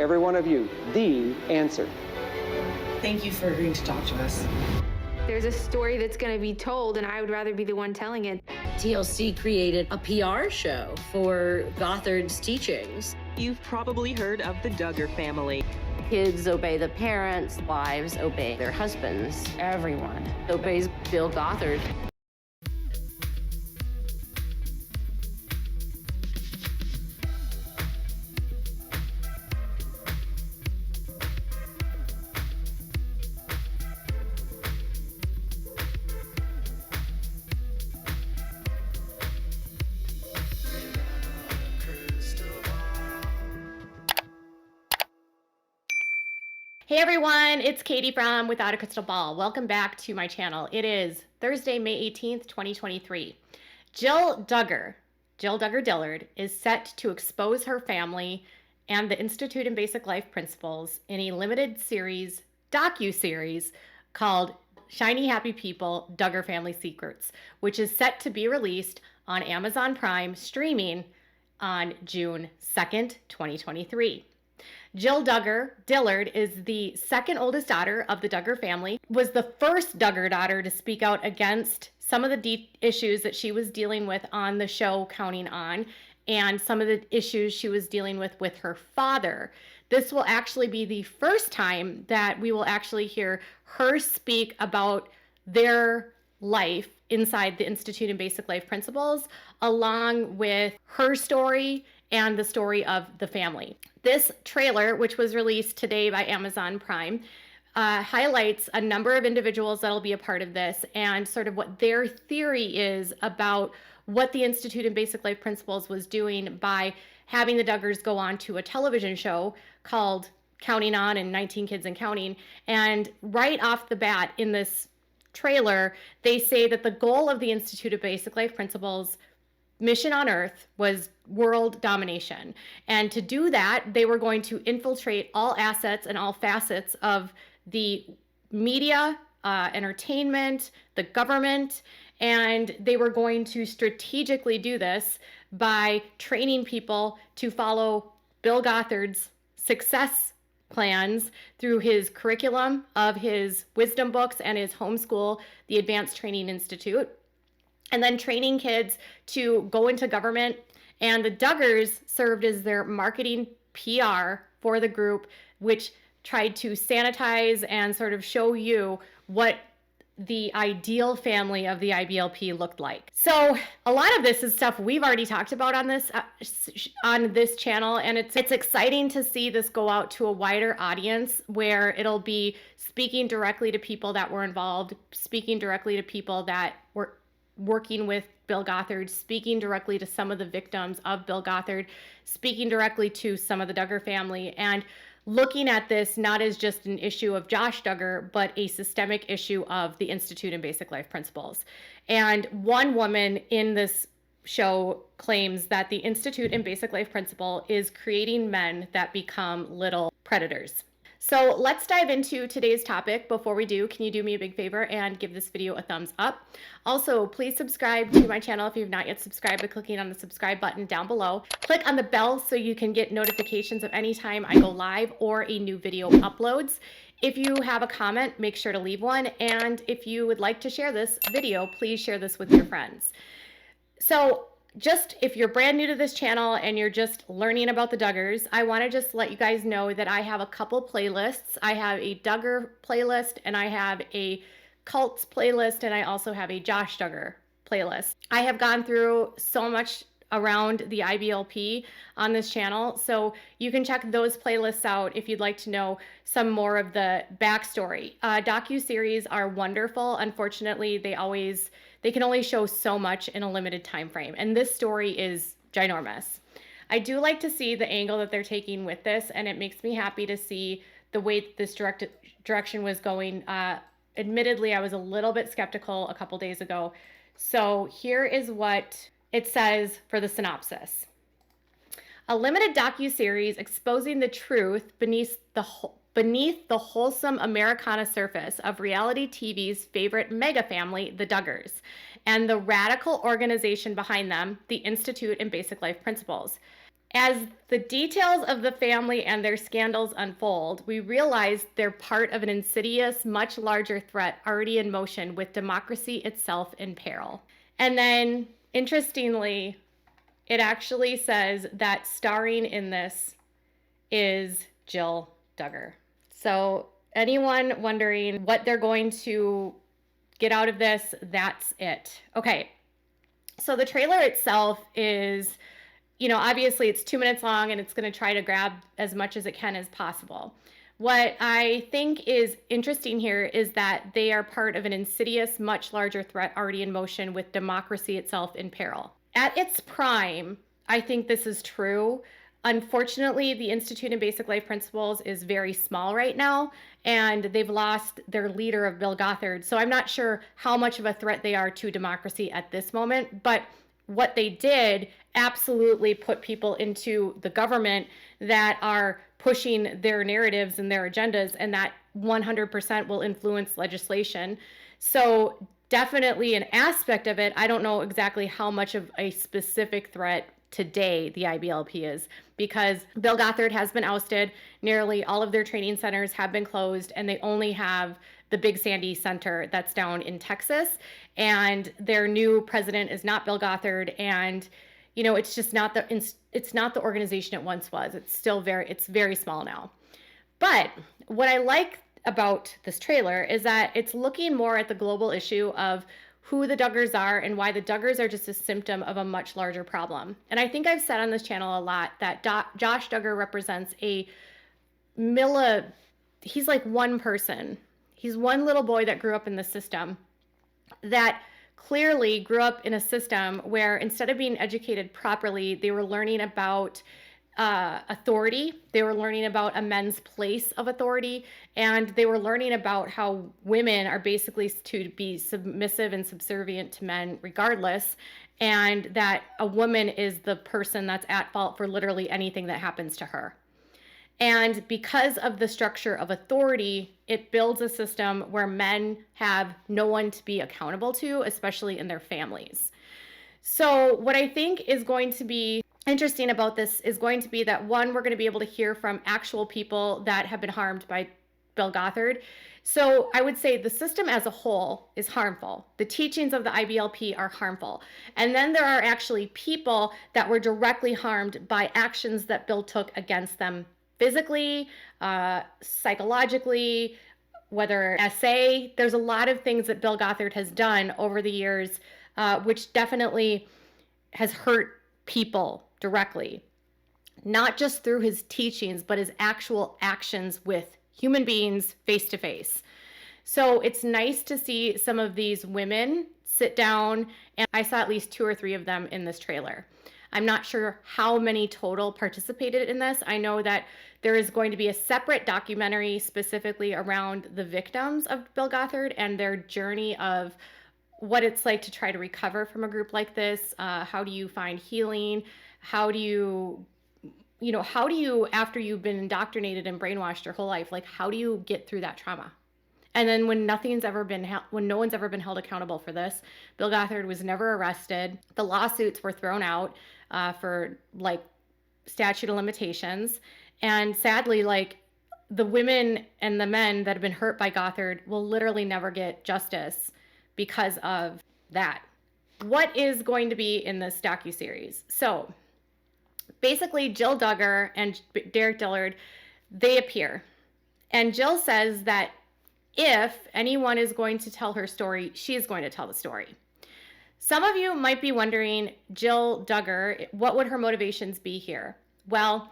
every one of you the answer. Thank you for agreeing to talk to us. There's a story that's going to be told, and I would rather be the one telling it. TLC created a PR show for Gothard's teachings. You've probably heard of the Duggar family. Kids obey the parents, wives obey their husbands. Everyone obeys Bill Gothard. Hey everyone, it's Katie from Without a Crystal Ball. Welcome back to my channel. It is Thursday, May 18th, 2023. Jill Duggar Dillard, is set to expose her family and the Institute in Basic Life Principles in a limited series, docuseries, called Shiny Happy People, Duggar Family Secrets, which is set to be released on Amazon Prime streaming on June 2nd, 2023. Jill Dillard is the second oldest daughter of the Duggar family, was the first Duggar daughter to speak out against some of the deep issues that she was dealing with on the show Counting On, and some of the issues she was dealing with her father. This will actually be the first time that we will actually hear her speak about their life inside the Institute in Basic Life Principles, along with her story and the story of the family. This trailer, which was released today by Amazon Prime, highlights a number of individuals that'll be a part of this and sort of what their theory is about what the Institute in Basic Life Principles was doing by having the Duggars go on to a television show called Counting On and 19 Kids and Counting. And right off the bat in this trailer, they say that the goal of the Institute of Basic Life Principles mission on Earth was world domination. And to do that, they were going to infiltrate all assets and all facets of the media, entertainment, the government, and they were going to strategically do this by training people to follow Bill Gothard's success plans through his curriculum of his wisdom books and his homeschool, the Advanced Training Institute, and then training kids to go into government. And the Duggars served as their marketing PR for the group, which tried to sanitize and sort of show you what the ideal family of the IBLP looked like. So a lot of this is stuff we've already talked about on this channel, and it's exciting to see this go out to a wider audience where it'll be speaking directly to people that were involved, speaking directly to people that were working with Bill Gothard, speaking directly to some of the victims of Bill Gothard, speaking directly to some of the Duggar family, and looking at this not as just an issue of Josh Duggar, but a systemic issue of the Institute in Basic Life Principles. And one woman in this show claims that the Institute in Basic Life Principle is creating men that become little predators. So let's dive into today's topic. Before we do, can you do me a big favor and give this video a thumbs up? Also, please subscribe to my channel if you've not yet subscribed by clicking on the subscribe button down below. Click on the bell so you can get notifications of any time I go live or a new video uploads. If you have a comment, make sure to leave one. And if you would like to share this video, please share this with your friends. So just if you're brand new to this channel and you're just learning about the Duggars, I want to just let you guys know that I have a couple playlists. I have a Duggar playlist and I have a cults playlist, and I also have a Josh Duggar playlist. I have gone through so much around the IBLP on this channel, so you can check those playlists out if you'd like to know some more of the backstory. Docuseries are wonderful. Unfortunately, they can only show so much in a limited time frame, and this story is ginormous. I do like to see the angle that they're taking with this, and it makes me happy to see the way this direction was going. Admittedly, I was a little bit skeptical a couple days ago. So here is what it says for the synopsis. A limited docuseries exposing the truth beneath the wholesome Americana surface of reality TV's favorite mega family, the Duggars, and the radical organization behind them, the Institute in Basic Life Principles. As the details of the family and their scandals unfold, we realize they're part of an insidious, much larger threat already in motion with democracy itself in peril. And then, interestingly, it actually says that starring in this is Jill Duggar. So anyone wondering what they're going to get out of this, that's it. Okay, so the trailer itself is, obviously it's 2 minutes long and it's going to try to grab as much as it can as possible. What I think is interesting here is that they are part of an insidious, much larger threat already in motion with democracy itself in peril. At its prime, I think this is true. Unfortunately, the Institute in Basic Life Principles is very small right now, and they've lost their leader of Bill Gothard. So I'm not sure how much of a threat they are to democracy at this moment, but what they did absolutely put people into the government that are pushing their narratives and their agendas, and that 100% will influence legislation. So definitely an aspect of it. I don't know exactly how much of a specific threat today the IBLP is, because Bill Gothard has been ousted. Nearly all of their training centers have been closed, and they only have the Big Sandy Center that's down in Texas. And their new president is not Bill Gothard, and it's just not the organization it once was. It's very small now. But what I like about this trailer is that it's looking more at the global issue of who the Duggars are and why the Duggars are just a symptom of a much larger problem. And I think I've said on this channel a lot that Josh Duggar represents he's like one person. He's one little boy that grew up in the system that clearly grew up in a system where instead of being educated properly, they were learning about authority. They were learning about a men's place of authority, and they were learning about how women are basically to be submissive and subservient to men regardless, and that a woman is the person that's at fault for literally anything that happens to her. And because of the structure of authority, it builds a system where men have no one to be accountable to, especially in their families. So what I think is going to be interesting about this is going to be that, one, we're going to be able to hear from actual people that have been harmed by Bill Gothard. So I would say the system as a whole is harmful. The teachings of the IBLP are harmful. And then there are actually people that were directly harmed by actions that Bill took against them physically, psychologically, whether SA. There's a lot of things that Bill Gothard has done over the years, which definitely has hurt people directly, not just through his teachings, but his actual actions with human beings face to face. So it's nice to see some of these women sit down, and I saw at least 2 or 3 of them in this trailer. I'm not sure how many total participated in this. I know that there is going to be a separate documentary specifically around the victims of Bill Gothard and their journey of what it's like to try to recover from a group like this. How do you find healing? How do you, after you've been indoctrinated and brainwashed your whole life, like how do you get through that trauma? And then when no one's ever been held accountable for this, Bill Gothard was never arrested. The lawsuits were thrown out for like statute of limitations. And sadly, like the women and the men that have been hurt by Gothard will literally never get justice because of that. What is going to be in this docuseries? So basically, Jill Duggar and Derek Dillard, they appear. And Jill says that if anyone is going to tell her story, she is going to tell the story. Some of you might be wondering, Jill Duggar, what would her motivations be here? Well,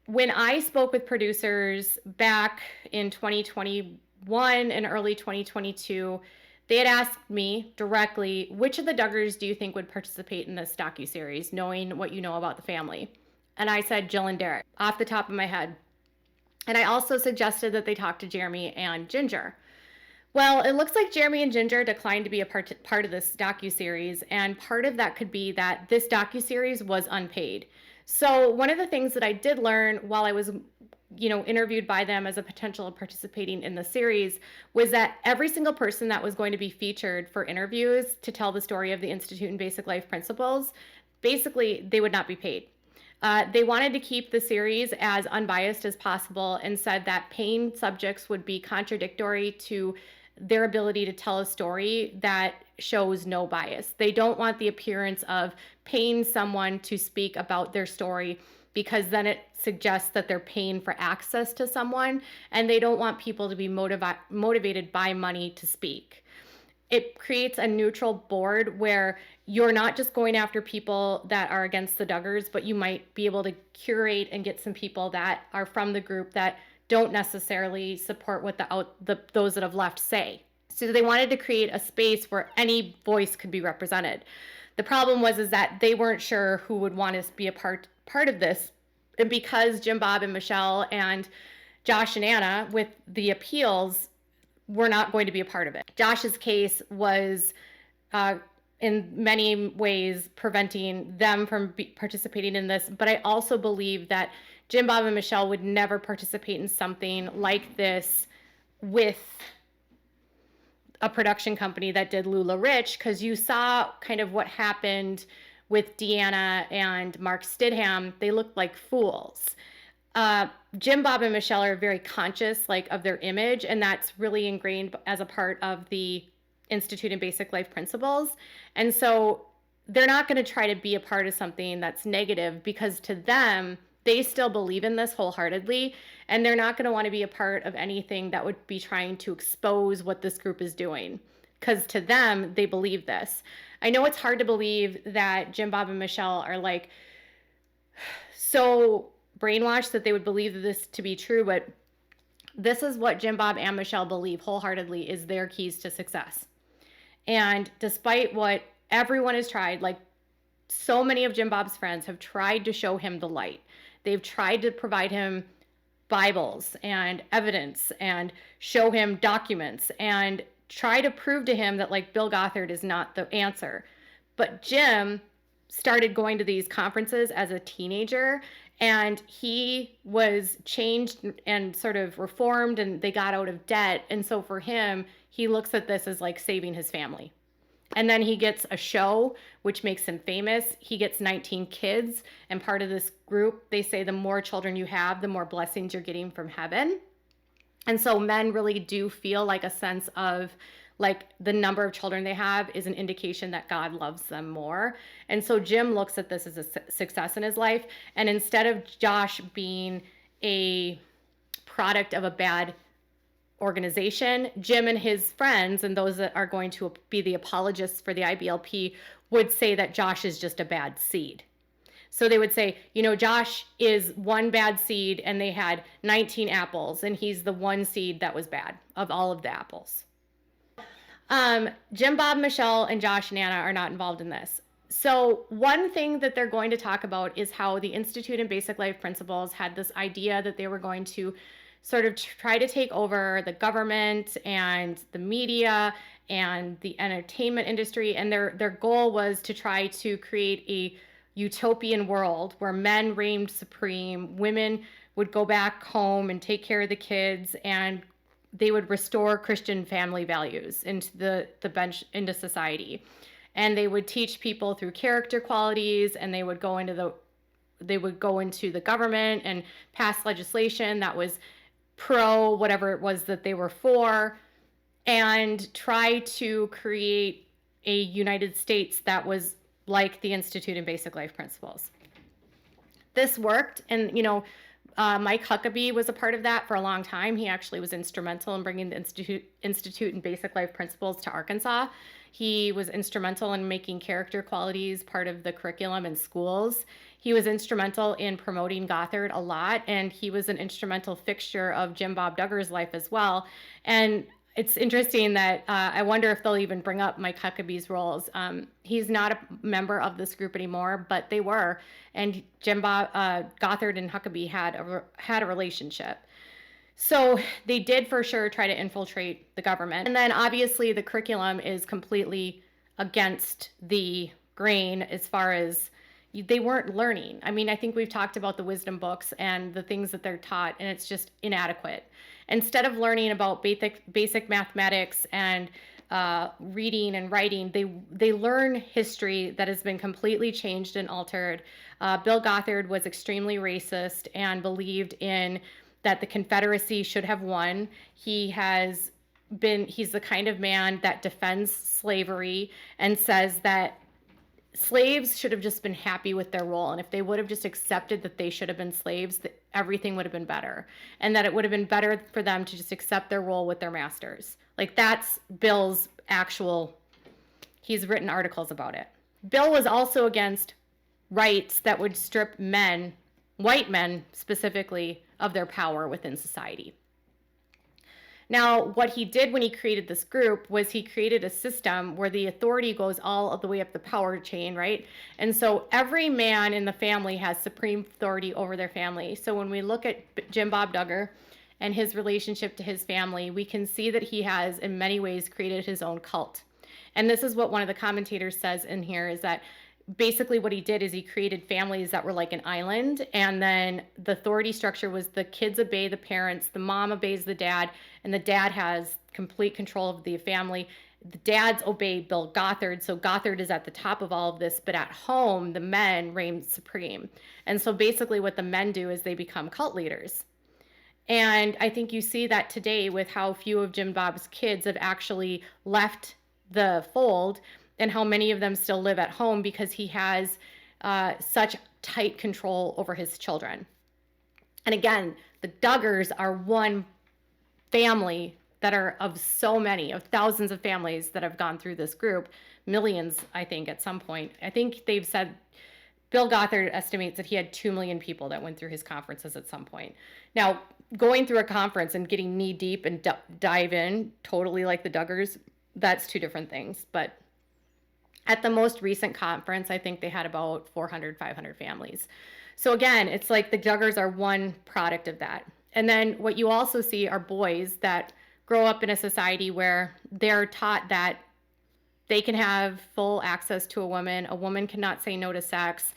when I spoke with producers back in 2021 and early 2022, they had asked me directly, which of the Duggars do you think would participate in this docuseries, knowing what you know about the family? And I said Jill and Derek, off the top of my head. And I also suggested that they talk to Jeremy and Ginger. Well, it looks like Jeremy and Ginger declined to be a part of this docuseries, and part of that could be that this docuseries was unpaid. So one of the things that I did learn while I was interviewed by them as a potential of participating in the series was that every single person that was going to be featured for interviews to tell the story of the Institute in Basic Life Principles, basically they would not be paid. They wanted to keep the series as unbiased as possible and said that paying subjects would be contradictory to their ability to tell a story that shows no bias. They don't want the appearance of paying someone to speak about their story, because then it suggests that they're paying for access to someone, and they don't want people to be motivated by money to speak. It creates a neutral board where you're not just going after people that are against the Duggars, but you might be able to curate and get some people that are from the group that don't necessarily support what those that have left say. So they wanted to create a space where any voice could be represented. The problem is that they weren't sure who would want to be a part of this. And because Jim Bob and Michelle and Josh and Anna with the appeals were not going to be a part of it. Josh's case was in many ways preventing them from participating in this, but I also believe that Jim Bob and Michelle would never participate in something like this with a production company that did Lula Rich, because you saw kind of what happened with Deanna and Mark Stidham. They looked like fools. Jim Bob and Michelle are very conscious of their image, and that's really ingrained as a part of the Institute in Basic Life Principles. And so they're not going to try to be a part of something that's negative, because to them, they still believe in this wholeheartedly, and they're not going to want to be a part of anything that would be trying to expose what this group is doing, because to them, they believe this. I know it's hard to believe that Jim Bob and Michelle are so brainwashed that they would believe this to be true, but this is what Jim Bob and Michelle believe wholeheartedly is their keys to success. And despite what everyone has tried, so many of Jim Bob's friends have tried to show him the light. They've tried to provide him Bibles and evidence and show him documents and try to prove to him that Bill Gothard is not the answer. But Jim started going to these conferences as a teenager, and he was changed and sort of reformed, and they got out of debt. And so for him, he looks at this as saving his family. And then he gets a show, which makes him famous. He gets 19 kids, and part of this group, they say the more children you have, the more blessings you're getting from heaven. And so men really do feel a sense of the number of children they have is an indication that God loves them more. And so Jim looks at this as a success in his life. And instead of Josh being a product of a bad organization, Jim and his friends and those that are going to be the apologists for the IBLP would say that Josh is just a bad seed. So they would say, Josh is one bad seed, and they had 19 apples, and he's the one seed that was bad of all of the apples. Jim Bob, Michelle, and Josh and Anna are not involved in this. So one thing that they're going to talk about is how the Institute in Basic Life Principles had this idea that they were going to sort of try to take over the government and the media and the entertainment industry. And their goal was to try to create a utopian world where men reigned supreme, women would go back home and take care of the kids, and they would restore Christian family values into into society. And they would teach people through character qualities, and they would go into the government and pass legislation that was pro whatever it was that they were for, and try to create a United States that was like the Institute in Basic Life Principles. This worked, and Mike Huckabee was a part of that for a long time. He actually was instrumental in bringing the Institute in Basic Life Principles to Arkansas. He was instrumental in making character qualities part of the curriculum in schools. He was instrumental in promoting Gothard a lot, and he was an instrumental fixture of Jim Bob Duggar's life as well. And it's interesting that I wonder if they'll even bring up Mike Huckabee's roles. He's not a member of this group anymore, but they were. And Jim Bob, Gothard and Huckabee had a relationship. So they did for sure try to infiltrate the government. And then obviously the curriculum is completely against the grain as far as they weren't learning. I mean, I think we've talked about the wisdom books and the things that they're taught, and it's just inadequate. Instead of learning about basic mathematics and reading and writing, they learn history that has been completely changed and altered. Bill Gothard was extremely racist and believed in that the Confederacy should have won. He's the kind of man that defends slavery and says that slaves should have just been happy with their role. And if they would have just accepted that they should have been slaves, that everything would have been better. And that it would have been better for them to just accept their role with their masters. Like, that's Bill's he's written articles about it. Bill was also against rights that would strip men, white men specifically, of their power within society. Now, what he did when he created this group was he created a system where the authority goes all the way up the power chain, right? And so every man in the family has supreme authority over their family. So when we look at Jim Bob Duggar and his relationship to his family, we can see that he has, in many ways, created his own cult. And this is what one of the commentators says in here, is that basically what he did is he created families that were like an island, and then the authority structure was the kids obey the parents, the mom obeys the dad, and the dad has complete control of the family. The dads obey Bill Gothard, so Gothard is at the top of all of this, but at home, the men reign supreme. And so basically what the men do is they become cult leaders. And I think you see that today with how few of Jim Bob's kids have actually left the fold, and how many of them still live at home because he has such tight control over his children. And again, the Duggars are one family that are of so many, of thousands of families that have gone through this group, millions, I think, at some point. I think they've said, Bill Gothard estimates that he had 2 million people that went through his conferences at some point. Now, going through a conference and getting knee deep and dive in totally like the Duggars, that's two different things. But at the most recent conference, I think they had about 400, 500 families. So again, it's like the Duggars are one product of that. And then what you also see are boys that grow up in a society where they're taught that they can have full access to a woman. A woman cannot say no to sex.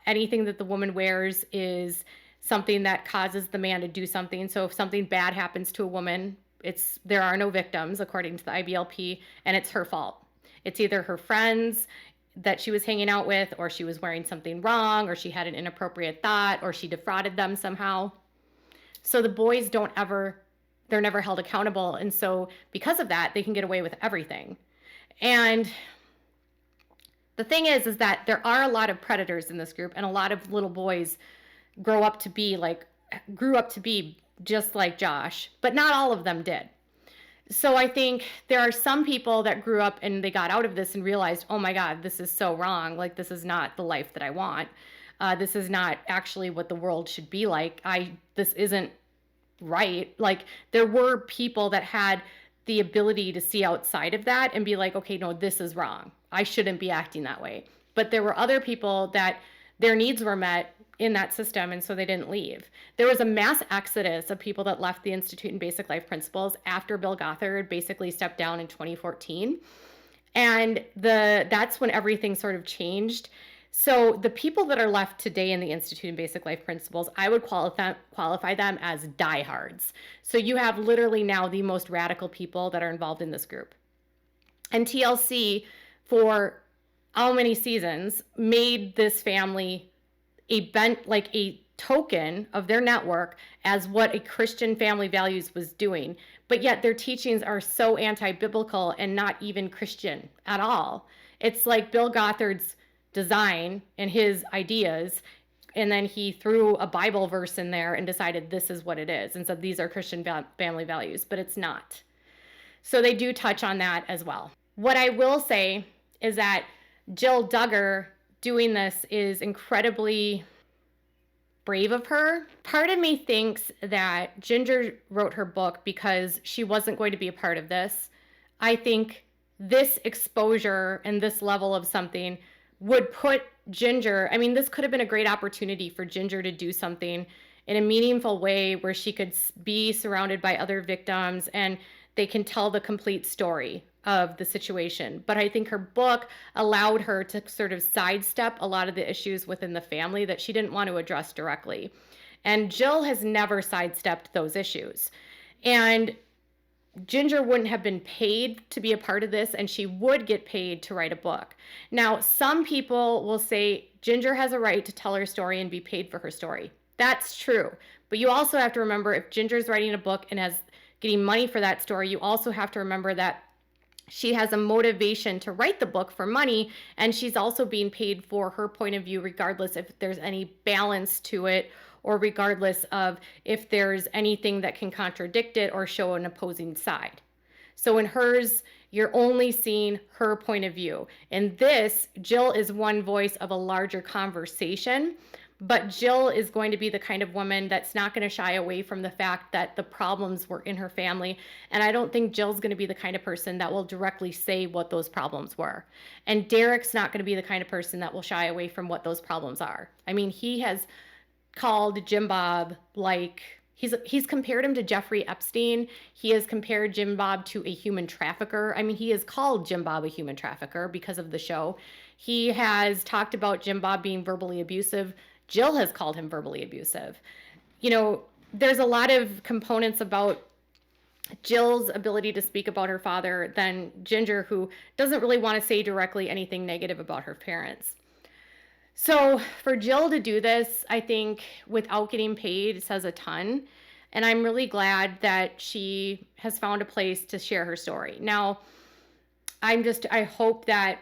Anything that the woman wears is something that causes the man to do something. So if something bad happens to a woman, there are no victims according to the IBLP, and it's her fault. It's either her friends that she was hanging out with, or she was wearing something wrong, or she had an inappropriate thought, or she defrauded them somehow. So the boys they're never held accountable. And so because of that, they can get away with everything. And the thing is that there are a lot of predators in this group, and a lot of little boys grew up to be just like Josh, but not all of them did. So I think there are some people that grew up and they got out of this and realized, oh my God, this is so wrong. Like, this is not the life that I want. This is not actually what the world should be like. This isn't right. Like, there were people that had the ability to see outside of that and be like, okay, no, this is wrong. I shouldn't be acting that way. But there were other people that their needs were met in that system, and so they didn't leave. There was a mass exodus of people that left the Institute and Basic Life Principles after Bill Gothard basically stepped down in 2014. And that's when everything sort of changed. So the people that are left today in the Institute and Basic Life Principles, I would qualify them as diehards. So you have literally now the most radical people that are involved in this group. And TLC, for how many seasons, made this family a token of their network as what a Christian family values was doing. But yet their teachings are so anti-biblical and not even Christian at all. It's like Bill Gothard's design and his ideas, and then he threw a Bible verse in there and decided this is what it is, and said these are Christian family values, but it's not. So they do touch on that as well. What I will say is that Jill Duggar doing this is incredibly brave of her. Part of me thinks that Ginger wrote her book because she wasn't going to be a part of this. I think this exposure and this level of something would put Ginger, this could have been a great opportunity for Ginger to do something in a meaningful way where she could be surrounded by other victims and they can tell the complete story of the situation. But I think her book allowed her to sort of sidestep a lot of the issues within the family that she didn't want to address directly. And Jill has never sidestepped those issues. And Ginger wouldn't have been paid to be a part of this, and she would get paid to write a book. Now, some people will say Ginger has a right to tell her story and be paid for her story. That's true. But you also have to remember, if Ginger's writing a book and has getting money for that story, you also have to remember that she has a motivation to write the book for money, and she's also being paid for her point of view, regardless if there's any balance to it, or regardless of if there's anything that can contradict it or show an opposing side. So in hers, you're only seeing her point of view. In this, Jill is one voice of a larger conversation, but Jill is going to be the kind of woman that's not going to shy away from the fact that the problems were in her family. And I don't think Jill's going to be the kind of person that will directly say what those problems were. And Derek's not going to be the kind of person that will shy away from what those problems are. I mean, he has called Jim Bob, like, he's compared him to Jeffrey Epstein. He has compared Jim Bob to a human trafficker. I mean, he has called Jim Bob a human trafficker because of the show. He has talked about Jim Bob being verbally abusive. Jill has called him verbally abusive. You know, there's a lot of components about Jill's ability to speak about her father than Ginger, who doesn't really want to say directly anything negative about her parents. So for Jill to do this, I think without getting paid, says a ton. And I'm really glad that she has found a place to share her story. Now, I hope that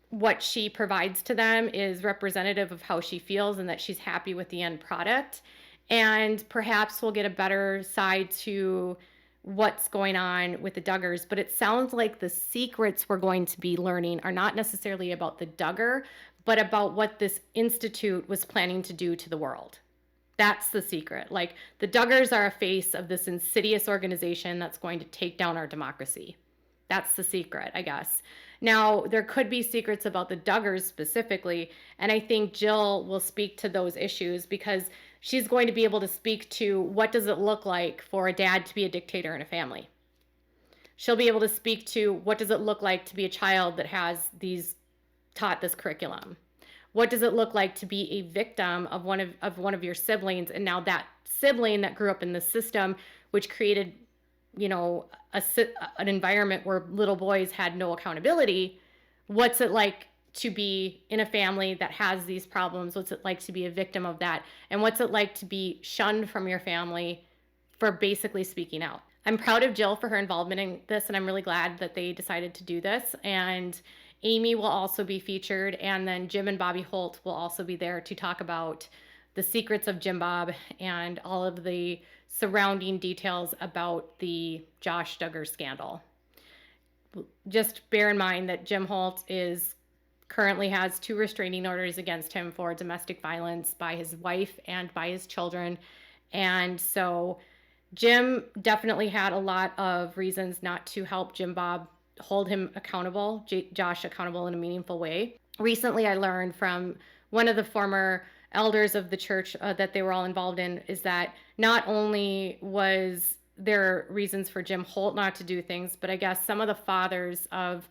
what she provides to them is representative of how she feels and that she's happy with the end product. And perhaps we'll get a better side to what's going on with the Duggars. But it sounds like the secrets we're going to be learning are not necessarily about the Duggar, but about what this institute was planning to do to the world. That's the secret. Like, the Duggars are a face of this insidious organization that's going to take down our democracy. That's the secret, I guess. Now, there could be secrets about the Duggars specifically, and I think Jill will speak to those issues because she's going to be able to speak to what does it look like for a dad to be a dictator in a family. She'll be able to speak to what does it look like to be a child that has taught this curriculum. What does it look like to be a victim of one of your siblings, and now that sibling that grew up in the system, which created, you know, an environment where little boys had no accountability. What's it like to be in a family that has these problems? What's it like to be a victim of that? And what's it like to be shunned from your family for basically speaking out? I'm proud of Jill for her involvement in this, and I'm really glad that they decided to do this. And Amy will also be featured, and then Jim and Bobby Holt will also be there to talk about the secrets of Jim Bob and all of the surrounding details about the Josh Duggar scandal. Just bear in mind that Jim Holt currently has 2 restraining orders against him for domestic violence by his wife and by his children. And so Jim definitely had a lot of reasons not to help Jim Bob hold him accountable, Josh accountable in a meaningful way. Recently, I learned from one of the former elders of the church that they were all involved in is that not only was there reasons for Jim Holt not to do things, but I guess some of the fathers of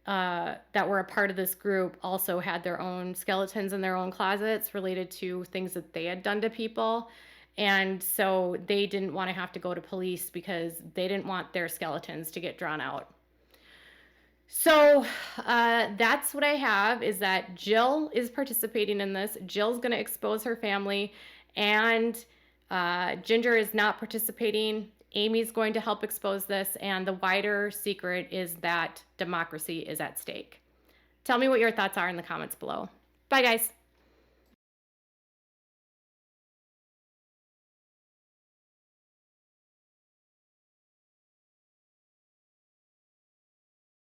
that were a part of this group also had their own skeletons in their own closets related to things that they had done to people. And so they didn't want to have to go to police because they didn't want their skeletons to get drawn out. So that's what I have, is that Jill is participating in this. Jill's going to expose her family, and Ginger is not participating. Amy's going to help expose this, and the wider secret is that democracy is at stake. Tell me what your thoughts are in the comments below. Bye, guys.